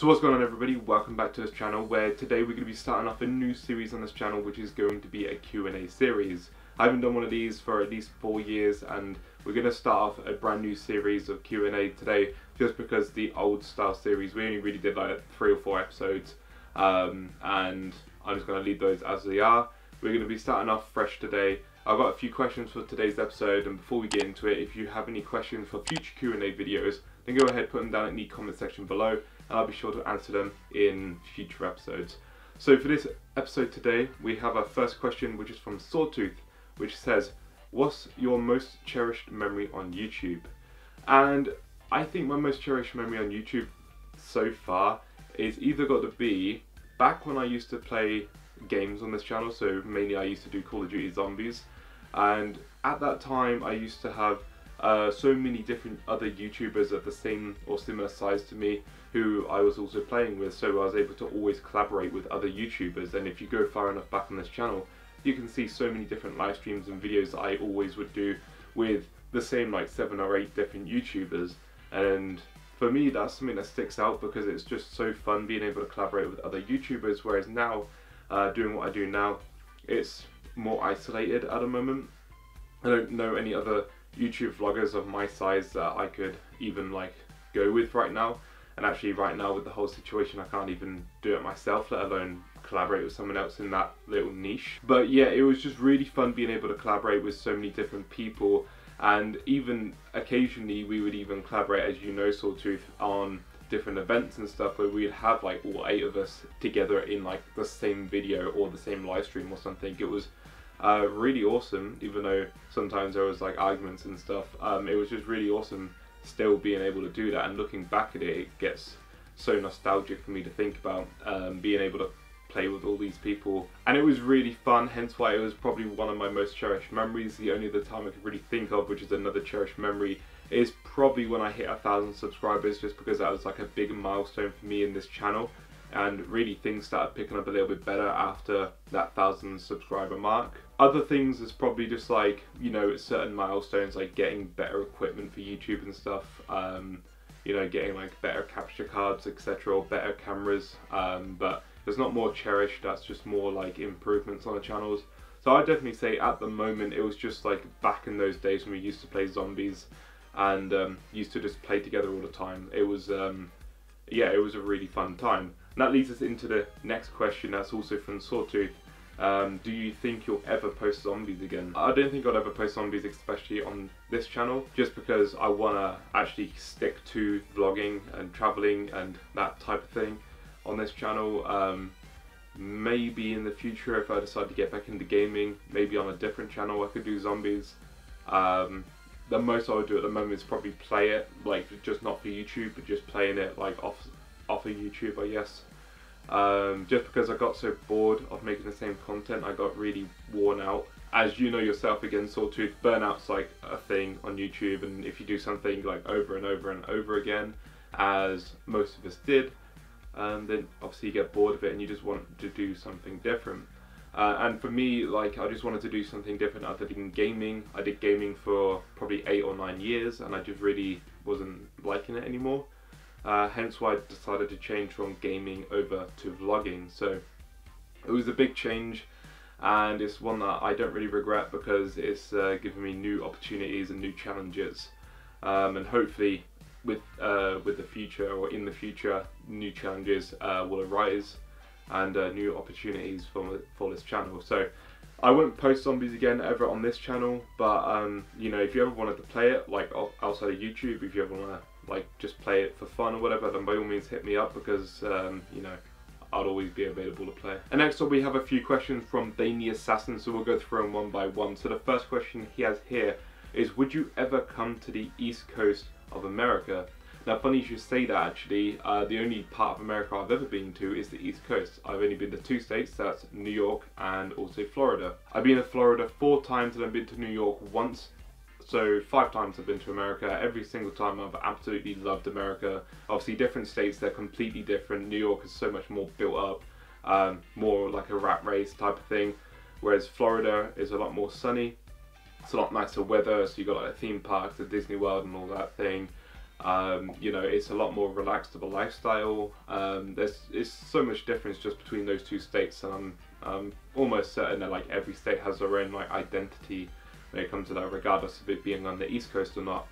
So what's going on, everybody? Welcome back to this channel, where today we're going to be starting off a new series on this channel, which is going to be a Q&A series. I haven't done one of these for at least 4 years, and we're going to start off a brand new series of Q&A today, just because the old style series, we only really did like 3 or 4 episodes, and I'm just going to leave those as they are. We're going to be starting off fresh today. I've got a few questions for today's episode, and before we get into it, if you have any questions for future Q&A videos, then go ahead, put them down in the comment section below, and I'll be sure to answer them in future episodes. So for this episode today, we have our first question, which is from Sawtooth, which says, what's your most cherished memory on YouTube? And I think my most cherished memory on YouTube so far is either got to be back when I used to play games on this channel. So mainly I used to do COD Zombies, and at that time I used to have so many different other YouTubers of the same or similar size to me who I was also playing with, so I was able to always collaborate with other YouTubers. And if you go far enough back on this channel, you can see so many different live streams and videos that I always would do with the same like 7 or 8 different YouTubers. And for me, that's something that sticks out because it's just so fun being able to collaborate with other YouTubers, whereas now, doing what I do now, it's more isolated at the moment. I don't know any other YouTube vloggers of my size that I could even like go with right now. And actually right now with the whole situation, I can't even do it myself, let alone collaborate with someone else in that little niche. But yeah, it was just really fun being able to collaborate with so many different people, and even occasionally we would even collaborate, as you know, Sawtooth, on different events and stuff where we'd have like all 8 of us together in like the same video or the same live stream or something. It was really awesome, even though sometimes there was like arguments and stuff. It was just really awesome still being able to do that, and looking back at it, it gets so nostalgic for me to think about being able to play with all these people, and it was really fun, hence why it was probably one of my most cherished memories. The only other time I could really think of, which is another cherished memory, is probably when I hit 1,000 subscribers, just because that was like a big milestone for me in this channel, and really things started picking up a little bit better after that 1,000 subscriber mark. Other things is probably just like, you know, certain milestones like getting better equipment for YouTube and stuff, you know, getting like better capture cards, etc., or better cameras, but there's not more cherished, that's just more like improvements on the channels. So I'd definitely say at the moment it was just like back in those days when we used to play zombies and used to just play together all the time. It was yeah, it was a really fun time. And that leads us into the next question, that's also from Sawtooth. Do you think you'll ever post zombies again? I don't think I'll ever post zombies, especially on this channel, just because I want to actually stick to vlogging and traveling and that type of thing on this channel. Maybe in the future, if I decide to get back into gaming, maybe on a different channel I could do zombies. The most I would do at the moment is probably play it, like just not for YouTube, but just playing it like off of YouTube, I guess. Just because I got so bored of making the same content, I got really worn out. As you know yourself, again, Sawtooth, burnout's like a thing on YouTube, and if you do something like over and over and over again, as most of us did, then obviously you get bored of it and you just want to do something different. And for me, like, I just wanted to do something different other than gaming. I did gaming for probably 8 or 9 years, and I just really wasn't liking it anymore. Hence why I decided to change from gaming over to vlogging. So it was a big change, and it's one that I don't really regret because it's given me new opportunities and new challenges. And hopefully with the future, or in the future, new challenges will arise, and new opportunities for this channel. So I won't post zombies again ever on this channel, but you know, if you ever wanted to play it like outside of YouTube, if you ever want to like just play it for fun or whatever, then by all means hit me up, because you know, I'll always be available to play. And next up we have a few questions from Danny Assassin, so we'll go through them one by one. So the first question he has here is, would you ever come to the East Coast of America? Now, funny you should say that, actually. The only part of America I've ever been to is the East Coast. I've only been to 2 states, that's New York and also Florida. I've been to Florida 4 times and I've been to New York once. So 5 times I've been to America. Every single time I've absolutely loved America. Obviously different states, they're completely different. New York is so much more built up, more like a rat race type of thing. Whereas Florida is a lot more sunny. It's a lot nicer weather, so you've got like the theme parks, the Disney World and all that thing. You know, it's a lot more relaxed of a lifestyle. It's so much difference just between those two states, and I'm almost certain that like every state has their own like identity when it comes to that, regardless of it being on the East Coast or not.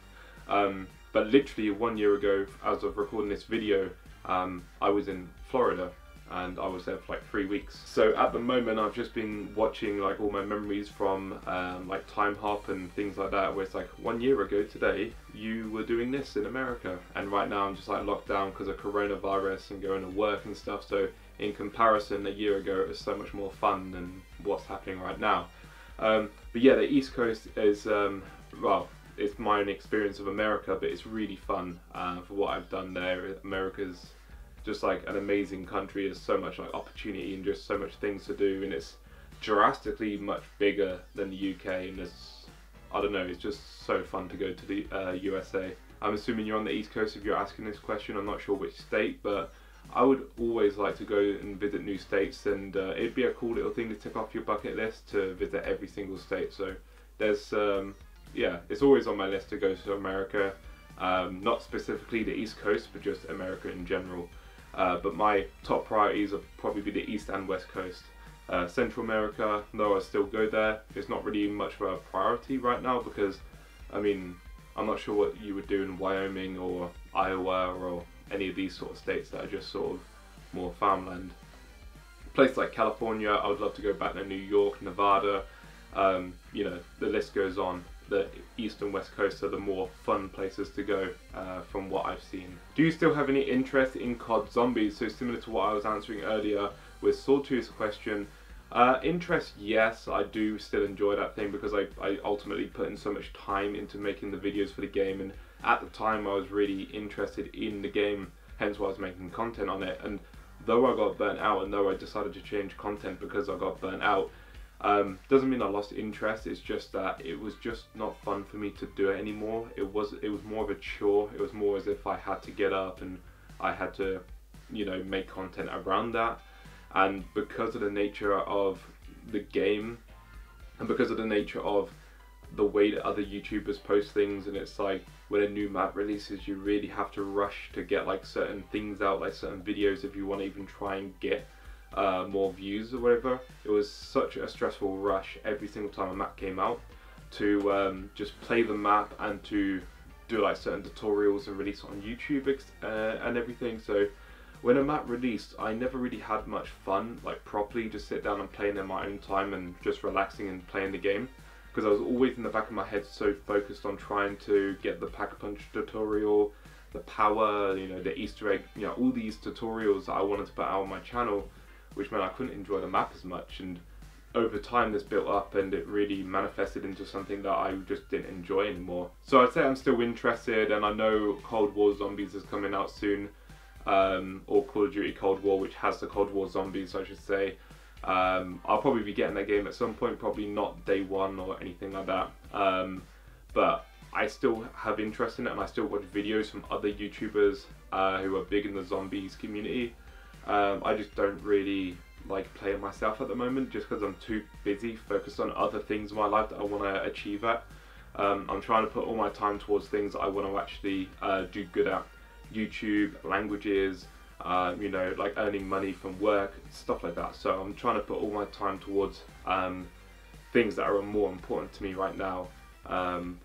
But literally 1 year ago, as of recording this video, I was in Florida, and I was there for like 3 weeks. So at the moment I've just been watching like all my memories from like Time Hop and things like that, where it's like 1 year ago today you were doing this in America, and right now I'm just like locked down because of coronavirus and going to work and stuff. So in comparison, a year ago it was so much more fun than what's happening right now. But yeah, the East Coast is well, it's my own experience of America, but it's really fun for what I've done there. America's just like an amazing country. There's so much like opportunity and just so much things to do, and it's drastically much bigger than the UK, and it's, I don't know, it's just so fun to go to the USA. I'm assuming you're on the East Coast if you're asking this question. I'm not sure which state, but I would always like to go and visit new states, and it'd be a cool little thing to tick off your bucket list to visit every single state. So there's yeah, it's always on my list to go to America, not specifically the East Coast, but just America in general. But my top priorities will probably be the East and West Coast. Central America, though I still go there, it's not really much of a priority right now because, I mean, I'm not sure what you would do in Wyoming or Iowa or any of these sort of states that are just sort of more farmland. Places like California, I would love to go back to New York, Nevada, you know, the list goes on. The East and West Coast are the more fun places to go from what I've seen. Do you still have any interest in COD Zombies? So similar to what I was answering earlier with Sawtooth's question, interest, yes, I do still enjoy that thing because I ultimately put in so much time into making the videos for the game, and at the time I was really interested in the game, hence why I was making content on it. And though I got burnt out, and though I decided to change content because I got burnt out, doesn't mean I lost interest. It's just that it was just not fun for me to do it anymore. It was more of a chore. It was more as if I had to get up and I had to, you know, make content around that. And because of the nature of the game, and because of the nature of the way that other YouTubers post things, and it's like when a new map releases, you really have to rush to get like certain things out, like certain videos, if you want to even try and get more views or whatever. It was such a stressful rush every single time a map came out to just play the map and to do like certain tutorials and release it on YouTube and everything. So when a map released, I never really had much fun, like properly just sit down and playing in my own time and just relaxing and playing the game, because I was always in the back of my head so focused on trying to get the Pack-a-Punch tutorial, the power, you know, the Easter egg, you know, all these tutorials that I wanted to put out on my channel, which meant I couldn't enjoy the map as much. And over time this built up and it really manifested into something that I just didn't enjoy anymore. So I'd say I'm still interested, and I know COD Zombies is coming out soon, or Call of Duty Cold War, which has the COD Zombies, I should say. I'll probably be getting that game at some point, probably not day one or anything like that, but I still have interest in it, and I still watch videos from other YouTubers who are big in the zombies community. I just don't really like play it myself at the moment, just because I'm too busy focused on other things in my life that I want to achieve at. I'm trying to put all my time towards things that I want to actually do good at. YouTube, languages, you know, like earning money from work, stuff like that. So I'm trying to put all my time towards things that are more important to me right now,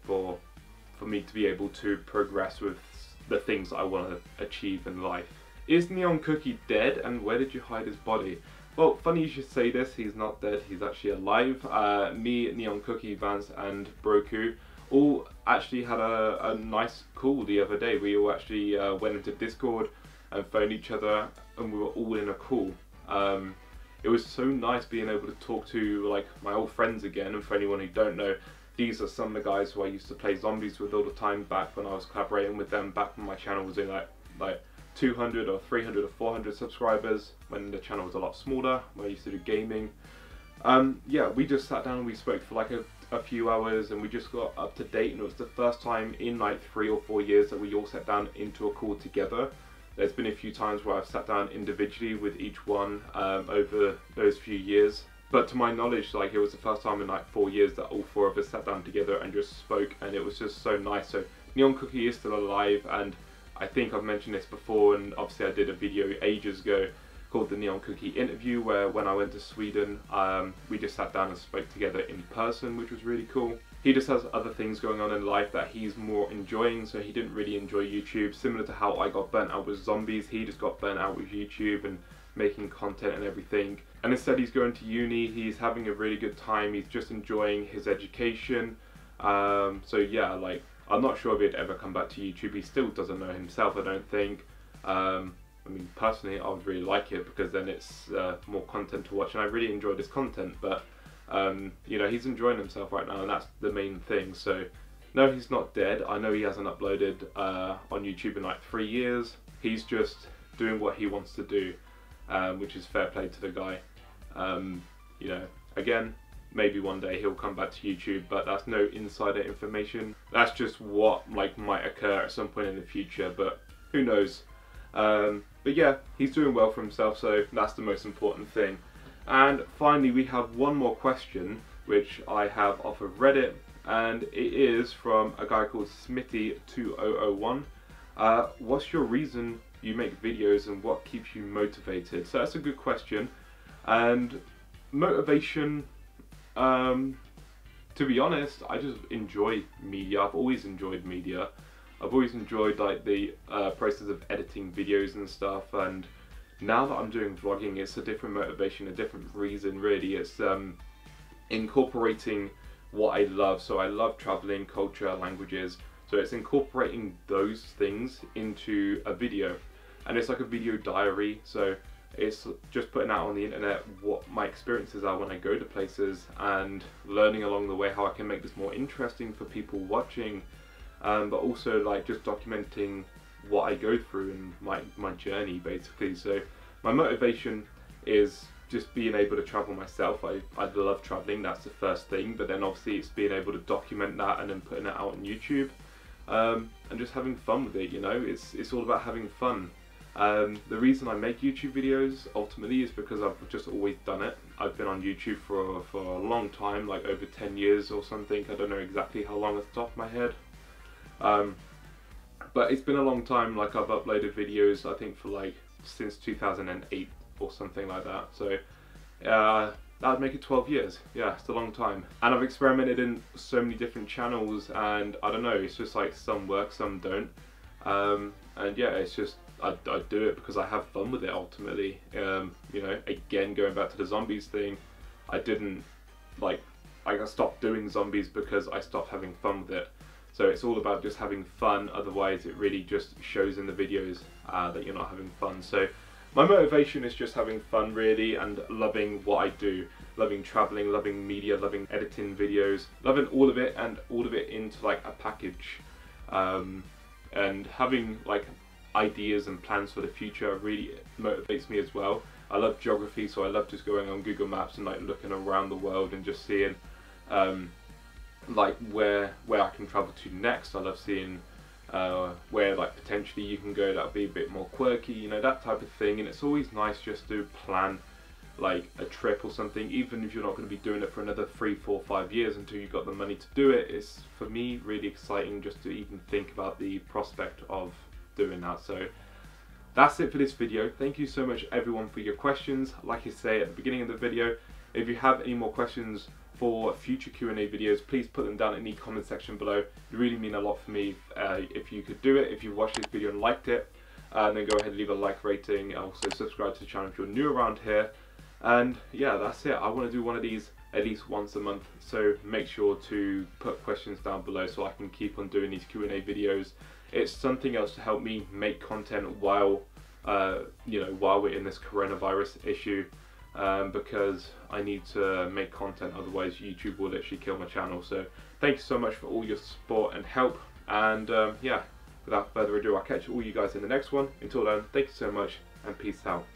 for me to be able to progress with the things that I want to achieve in life. Is Neon Cookie dead, and where did you hide his body? Well, funny you should say this, he's not dead, he's actually alive. Me, Neon Cookie, Vance and Broku all actually had a nice call the other day. We all actually went into Discord and phoned each other, and we were all in a call. It was so nice being able to talk to like my old friends again, and for anyone who don't know, these are some of the guys who I used to play zombies with all the time back when I was collaborating with them, back when my channel was in like 200 or 300 or 400 subscribers, when the channel was a lot smaller, when I used to do gaming. Yeah, we just sat down and we spoke for like a few hours, and we just got up to date, and it was the first time in like 3 or 4 years that we all sat down into a call together. There's been a few times where I've sat down individually with each one over those few years, but to my knowledge, like, it was the first time in like 4 years that all 4 of us sat down together and just spoke, and it was just so nice. So Neon Cookie is still alive, and I think I've mentioned this before, and obviously I did a video ages ago called the Neon Cookie Interview, where when I went to Sweden, we just sat down and spoke together in person, which was really cool. He just has other things going on in life that he's more enjoying, so he didn't really enjoy YouTube. Similar to how I got burnt out with zombies, he just got burnt out with YouTube and making content and everything. And instead he's going to uni, he's having a really good time, he's just enjoying his education. So yeah, like, I'm not sure if he'd ever come back to YouTube. He still doesn't know himself, I don't think. I mean, personally, I would really like it because then it's more content to watch, and I really enjoy this content. But you know, he's enjoying himself right now, and that's the main thing. So no, he's not dead. I know he hasn't uploaded on YouTube in like 3 years. He's just doing what he wants to do, which is fair play to the guy. You know, again, maybe one day he'll come back to YouTube, but that's no insider information. That's just what like might occur at some point in the future, but who knows. But yeah, he's doing well for himself, so that's the most important thing. And finally, we have one more question, which I have off of Reddit, and it is from a guy called Smitty2001. What's your reason you make videos, and what keeps you motivated? So that's a good question. And motivation, to be honest, I just enjoy media. I've always enjoyed media. I've always enjoyed like the process of editing videos and stuff, and now that I'm doing vlogging, it's a different motivation, a different reason really. It's incorporating what I love. So I love traveling, culture, languages, so it's incorporating those things into a video, and it's like a video diary. So it's just putting out on the internet what my experiences are when I go to places, and learning along the way how I can make this more interesting for people watching. But also like just documenting what I go through and my journey basically. So my motivation is just being able to travel myself. I love traveling, that's the first thing, but then obviously it's being able to document that and then putting it out on YouTube, and just having fun with it, you know. It's all about having fun. The reason I make YouTube videos ultimately is because I've just always done it. I've been on YouTube for a long time, like over 10 years or something. I don't know exactly how long off the top of my head. But it's been a long time. Like, I've uploaded videos I think for like since 2008 or something like that, so that would make it 12 years. Yeah, it's a long time, and I've experimented in so many different channels, and I don't know, it's just like some work, some don't, and yeah, it's just I do it because I have fun with it ultimately. You know, again, going back to the zombies thing, I stopped doing zombies because I stopped having fun with it. So it's all about just having fun, otherwise it really just shows in the videos that you're not having fun. So my motivation is just having fun really, and loving what I do. Loving traveling, loving media, loving editing videos, loving all of it, and all of it into like a package. And having like ideas and plans for the future really motivates me as well. I love geography, so I love just going on Google Maps and like looking around the world and just seeing like where I can travel to next. I love seeing where like potentially you can go that'll be a bit more quirky, you know, that type of thing. And it's always nice just to plan like a trip or something, even if you're not going to be doing it for another 3, 4, 5 years until you've got the money to do it. It's, for me, really exciting just to even think about the prospect of doing that. So that's it for this video. Thank you so much everyone for your questions. Like I say at the beginning of the video, if you have any more questions for future Q&A videos, please put them down in the comment section below. It really mean a lot for me if you could do it. If you watched this video and liked it, then go ahead and leave a like rating. Also subscribe to the channel if you're new around here. And yeah, that's it. I want to do one of these at least once a month, so make sure to put questions down below so I can keep on doing these Q&A videos. It's something else to help me make content while you know, while we're in this coronavirus issue, because I need to make content, otherwise YouTube will literally kill my channel. So thank you so much for all your support and help, and yeah, without further ado, I'll catch all you guys in the next one. Until then, thank you so much and peace out.